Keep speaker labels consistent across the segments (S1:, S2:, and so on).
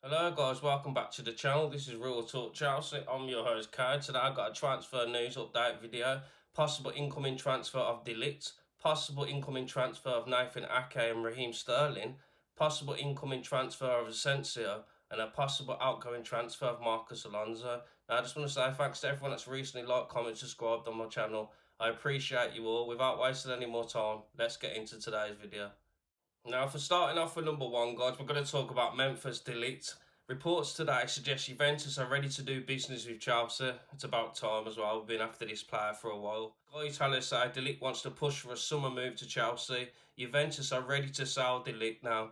S1: Hello guys, welcome back to the channel. This is Real Talk Chelsea. I'm your host Kai. Today I've got a transfer news update video. Possible incoming transfer of Deligt, possible incoming transfer of nathanake and Raheem Sterling, possible incoming transfer of Asensio, and a possible outgoing transfer of Marcus Alonso. Now I just want to say thanks to everyone that's recently liked, commented, subscribed on my channel. I appreciate you all. Without wasting any more time, let's get into today's video. Now, for starting off with number one, guys, we're going to talk about Matthijs de Ligt. Reports today suggest Juventus are ready to do business with Chelsea. It's about time as well. We've been after this player for a while. Guy Italia say de Ligt wants to push for a summer move to Chelsea. Juventus are ready to sell de Ligt now.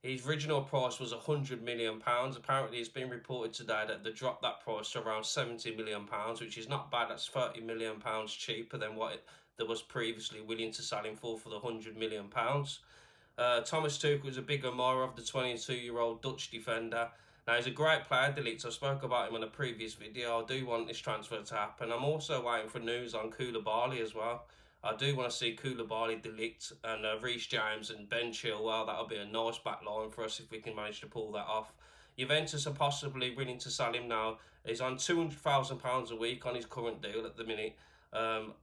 S1: His original price was £100 million. Apparently, it's been reported today that they dropped that price to around £70 million, which is not bad. That's £30 million cheaper than what that was previously willing to sell him for the £100 million. Thomas Tuchel was a big admirer of the 22-year-old Dutch defender. Now, he's a great player, de Ligt. I spoke about him in a previous video. I do want this transfer to happen. I'm also waiting for news on Koulibaly as well. I do want to see Koulibaly, de Ligt, and Reece James and Ben Chilwell. That'll be a nice back line for us if we can manage to pull that off. Juventus are possibly willing to sell him now. He's on £200,000 a week on his current deal at the minute.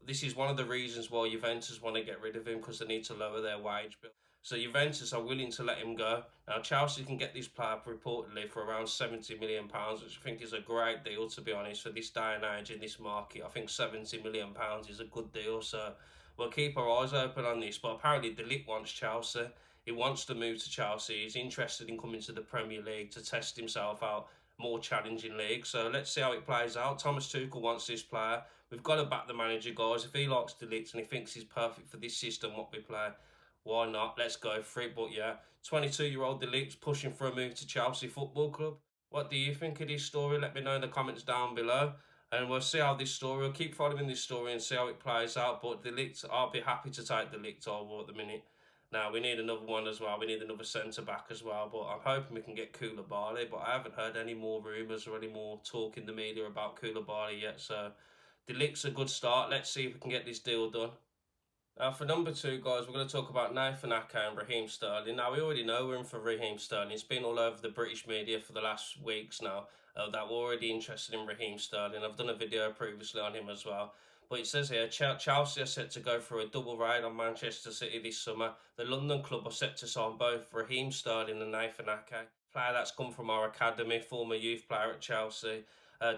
S1: This is one of the reasons why Juventus want to get rid of him, because they need to lower their wage bill. So Juventus are willing to let him go. Now Chelsea can get this player reportedly for around £70 million, which I think is a great deal, to be honest, for this day and age in this market. I think £70 million is a good deal, so we'll keep our eyes open on this. But apparently de Ligt wants Chelsea. He wants to move to Chelsea. He's interested in coming to the Premier League to test himself out, more challenging league. So let's see how it plays out. Thomas Tuchel wants this player. We've got to back the manager, guys. If he likes de Ligt and he thinks he's perfect for this system, what we play, why not? Let's go for it. But yeah, 22-year-old de Ligt's pushing for a move to Chelsea Football Club. What do you think of this story? Let me know in the comments down below. And we'll see how this story, we'll keep following this story and see how it plays out. But de Ligt, I'll be happy to take de Ligt over at the minute. Now, we need another one as well. We need another centre-back as well. But I'm hoping we can get Koulibaly. But I haven't heard any more rumours or any more talk in the media about Koulibaly yet. So, de Ligt's a good start. Let's see if we can get this deal done. For number two, guys, we're going to talk about nathanake and Raheem Sterling. Now, we already know we're in for Raheem Sterling. It's been all over the British media for the last weeks now that we're already interested in Raheem Sterling. I've done a video previously on him as well. But it says here, Chelsea are set to go for a double raid on Manchester City this summer. The London club are set to sign both Raheem Sterling and nathanake, player that's come from our academy, former youth player at Chelsea.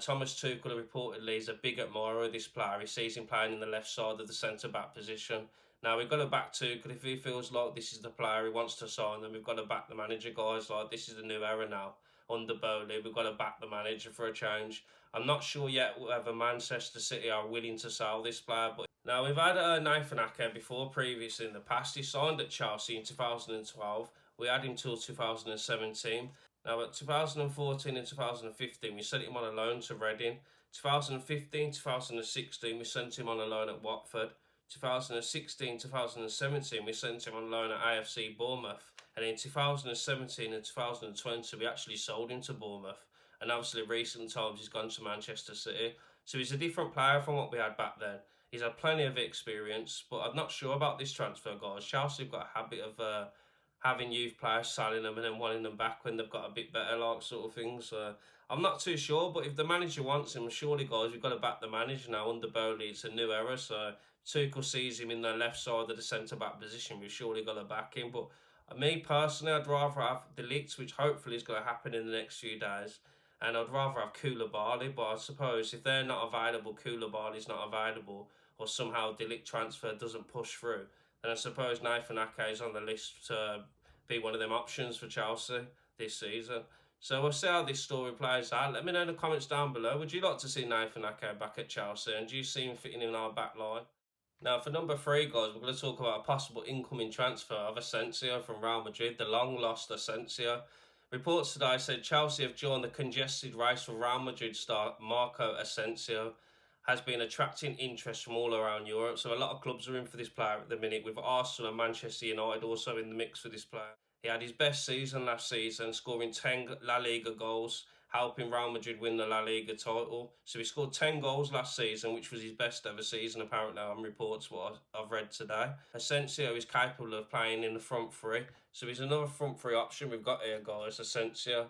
S1: Thomas Tuchel reportedly is a big admirer of this player. He sees him playing in the left side of the centre-back position. Now, we've got to back Tuchel. If he feels like this is the player he wants to sign, then we've got to back the manager, guys. Like, this is a new era now under Bowley. We've got to back the manager for a change. I'm not sure yet whether Manchester City are willing to sell this player, but now we've had nathanake before previously in the past. He signed at Chelsea in 2012. We had him till 2017. Now, at 2014 and 2015, we sent him on a loan to Reading. 2015, 2016, we sent him on a loan at Watford. 2016, 2017, we sent him on loan at AFC Bournemouth. And in 2017 and 2020, we actually sold him to Bournemouth. And obviously, recent times, he's gone to Manchester City. So he's a different player from what we had back then. He's had plenty of experience, but I'm not sure about this transfer, guys. Chelsea have got a habit of having youth players, selling them and then wanting them back when they've got a bit better, like, sort of thing. So I'm not too sure, but if the manager wants him, surely, guys, we've got to back the manager now. Under Bowley, it's a new era, so Tuchel sees him in the left side of the centre-back position. We've surely got to back him. But me, personally, I'd rather have de Ligt, which hopefully is going to happen in the next few days, and I'd rather have Koulibaly. But I suppose if they're not available, Koulibaly's not available, or somehow de Ligt transfer doesn't push through, then I suppose nathanake is on the list to be one of them options for Chelsea this season. So we'll see how this story plays out. Let me know in the comments down below. Would you like to see nathanake back at Chelsea? And do you see him fitting in our back line? Now, for number three, guys, we're going to talk about a possible incoming transfer of Asensio from Real Madrid, the long-lost Asensio. Reports today said Chelsea have joined the congested race for Real Madrid star Marco Asensio. Has been attracting interest from all around Europe. So a lot of clubs are in for this player at the minute, with Arsenal and Manchester United also in the mix for this player. He had his best season last season, scoring 10 La Liga goals, helping Real Madrid win the La Liga title. So he scored 10 goals last season, which was his best ever season, apparently, on reports what I've read today. Asensio is capable of playing in the front three. So he's another front three option we've got here, guys, Asensio.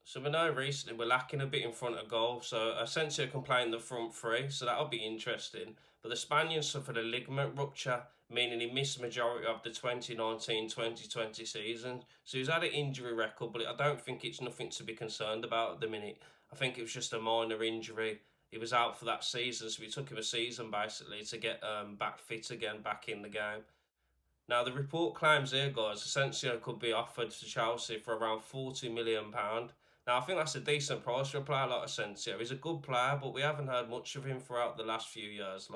S1: So we know recently we're lacking a bit in front of goal, so Asensio can play in the front three, so that'll be interesting. But the Spaniard suffered a ligament rupture, meaning he missed the majority of the 2019-2020 season. So he's had an injury record, but I don't think it's nothing to be concerned about at the minute. I think it was just a minor injury. He was out for that season, so we took him a season basically to get back fit again, back in the game. Now, the report claims here, guys, Asensio could be offered to Chelsea for around £40 million. Now, I think that's a decent price for a player like Asensio. He's a good player, but we haven't heard much of him throughout the last few years.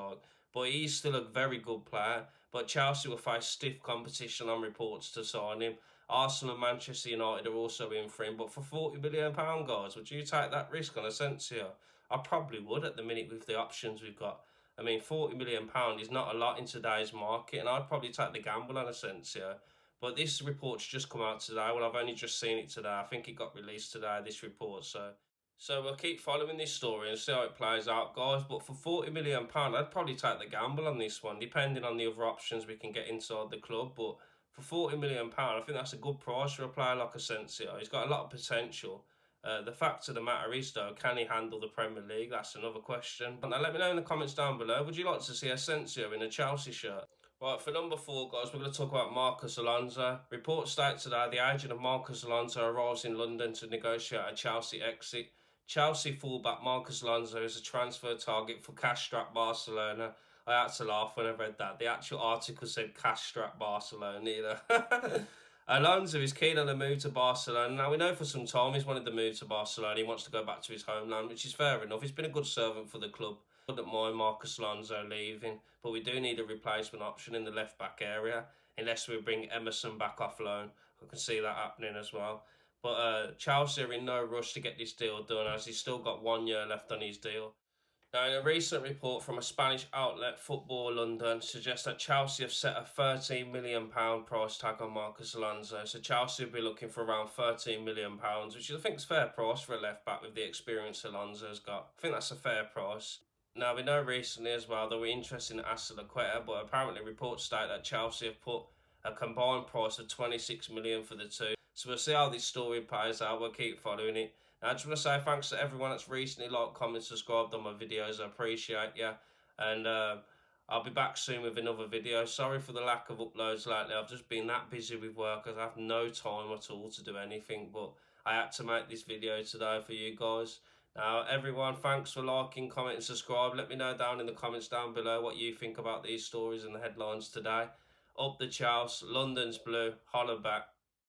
S1: But he's still a very good player. But Chelsea will face stiff competition on reports to sign him. Arsenal and Manchester United are also in for him. But for £40 million, guys, would you take that risk on Asensio? I probably would at the minute with the options we've got. I mean, £40 million is not a lot in today's market, and I'd probably take the gamble on Asensio. But this report's just come out today. Well, I've only just seen it today. I think it got released today, this report. So we'll keep following this story and see how it plays out, guys. But for £40 million, I'd probably take the gamble on this one, depending on the other options we can get inside the club. But for £40 million, I think that's a good price for a player like Asensio. He's got a lot of potential. The fact of the matter is, though, can he handle the Premier League? That's another question. Now, let me know in the comments down below. Would you like to see Asensio in a Chelsea shirt? Right, for number 4, guys, we're going to talk about Marcos Alonso. Reports state today the agent of Marcos Alonso arrives in London to negotiate a Chelsea exit. Chelsea fullback Marcos Alonso is a transfer target for cash-strapped Barcelona. I had to laugh when I read that. The actual article said cash-strapped Barcelona, you know. Alonso is keen on a move to Barcelona. Now, we know for some time he's wanted to move to Barcelona. He wants to go back to his homeland, which is fair enough. He's been a good servant for the club. I wouldn't mind Marcos Alonso leaving, but we do need a replacement option in the left-back area, unless we bring Emerson back off loan. I can see that happening as well. But Chelsea are in no rush to get this deal done, as he's still got 1 year left on his deal. Now, in a recent report from a Spanish outlet, Football London, suggests that Chelsea have set a £13 million price tag on Marcos Alonso. So Chelsea will be looking for around £13 million, which I think is a fair price for a left-back with the experience Alonso's got. I think that's a fair price. Now, we know recently as well that we're interested in Asensio, but apparently reports state that Chelsea have put a combined price of £26 million for the two. So we'll see how this story plays out. We'll keep following it. I just want to say thanks to everyone that's recently liked, commented, subscribed on my videos. I appreciate you. And I'll be back soon with another video. Sorry for the lack of uploads lately. I've just been that busy with work. I have no time at all to do anything. But I had to make this video today for you guys. Now, everyone, thanks for liking, commenting, subscribe. Let me know down in the comments down below what you think about these stories and the headlines today. Up the Chelsea, London's blue, holla back.